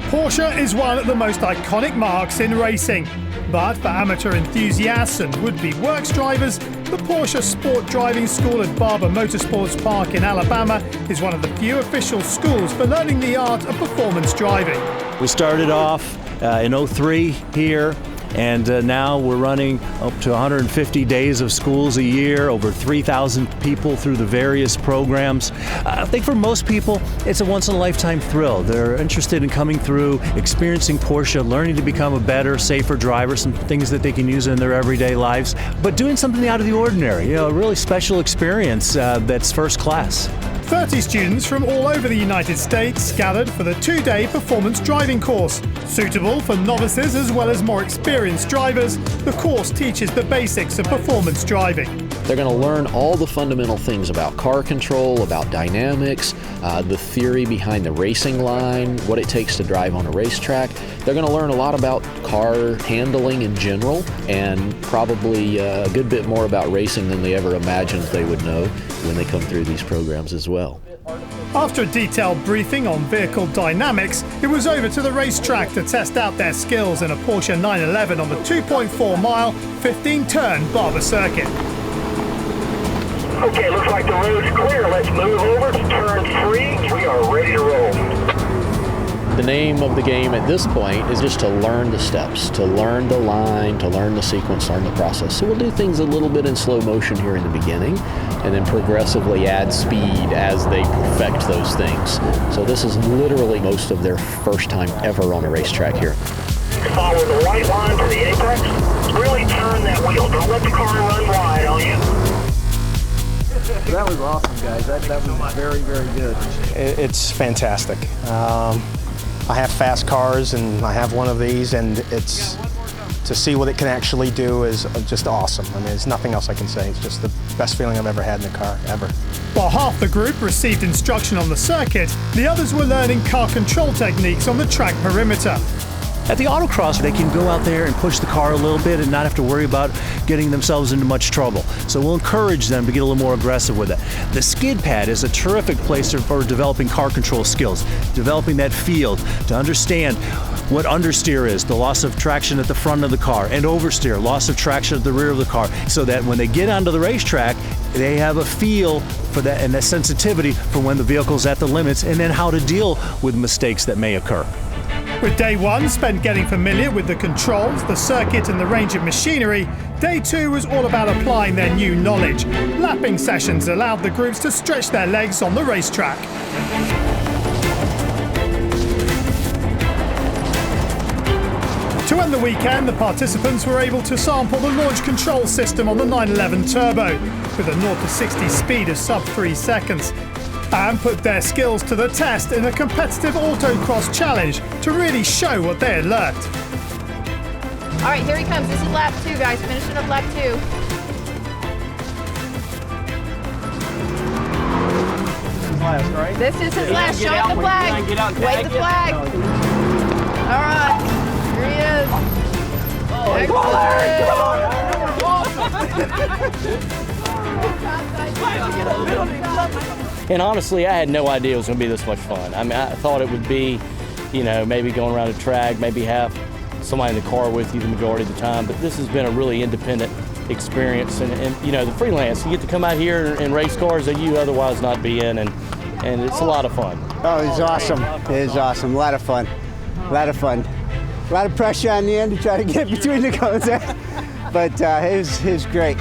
Porsche is one of the most iconic marques in racing. But for amateur enthusiasts and would-be works drivers, the Porsche Sport Driving School at Barber Motorsports Park in Alabama is one of the few official schools for learning the art of performance driving. We started off in '03 here, and now we're running up to 150 days of schools a year, over 3,000 people through the various programs. I think for most people, it's a once-in-a-lifetime thrill. They're interested in coming through, experiencing Porsche, learning to become a better, safer driver, some things that they can use in their everyday lives, but doing something out of the ordinary, a really special experience that's first class. 30 students from all over the United States gathered for the two-day performance driving course. Suitable for novices as well as more experienced drivers, the course teaches the basics of performance driving. They're going to learn all the fundamental things about car control, about dynamics, the theory behind the racing line, what it takes to drive on a racetrack. They're going to learn a lot about car handling in general, and probably a good bit more about racing than they ever imagined they would know when they come through these programs as well. After a detailed briefing on vehicle dynamics, it was over to the racetrack to test out their skills in a Porsche 911 on the 2.4-mile, 15-turn Barber circuit. Okay, looks like the road's clear. Let's move over to turn 3. We are ready to roll. The name of the game at this point is just to learn the steps, to learn the line, to learn the sequence, learn the process. So we'll do things a little bit in slow motion here in the beginning, and then progressively add speed as they perfect those things. So this is literally most of their first time ever on a racetrack here. Follow the white line to the apex. Really turn that wheel. Don't let the car run wide on you. That was awesome, guys. That was very, very good. It's fantastic. I have fast cars, and I have one of these, and it's to see what it can actually do is just awesome. I mean, there's nothing else I can say. It's just the best feeling I've ever had in a car, ever. While half the group received instruction on the circuit, the others were learning car control techniques on the track perimeter. At the autocross, they can go out there and push the car a little bit and not have to worry about getting themselves into much trouble. So we'll encourage them to get a little more aggressive with it. The skid pad is a terrific place for developing car control skills, developing that field to understand what understeer is, the loss of traction at the front of the car, and oversteer, loss of traction at the rear of the car, so that when they get onto the racetrack, they have a feel for that and that sensitivity for when the vehicle's at the limits, and then how to deal with mistakes that may occur. With day one spent getting familiar with the controls, the circuit and the range of machinery, day two was all about applying their new knowledge. Lapping sessions allowed the groups to stretch their legs on the racetrack. To end the weekend, the participants were able to sample the launch control system on the 911 Turbo with a 0 to 60 speed of sub 3 seconds. And put their skills to the test in a competitive autocross challenge to really show what they had learned. All right, here he comes. This is lap 2, guys. Finishing up lap 2. Last, right? This is his last. Show him the flag. Wave the flag. All right, here he is. And honestly, I had no idea it was going to be this much fun. I mean, I thought it would be, maybe going around a track, maybe have somebody in the car with you the majority of the time. But this has been a really independent experience. And the freelance, you get to come out here and race cars that you otherwise not be in, and it's a lot of fun. Oh, it was awesome. It was awesome. A lot of fun. A lot of fun. A lot of pressure on the end to try to get between the cones there. But it was great.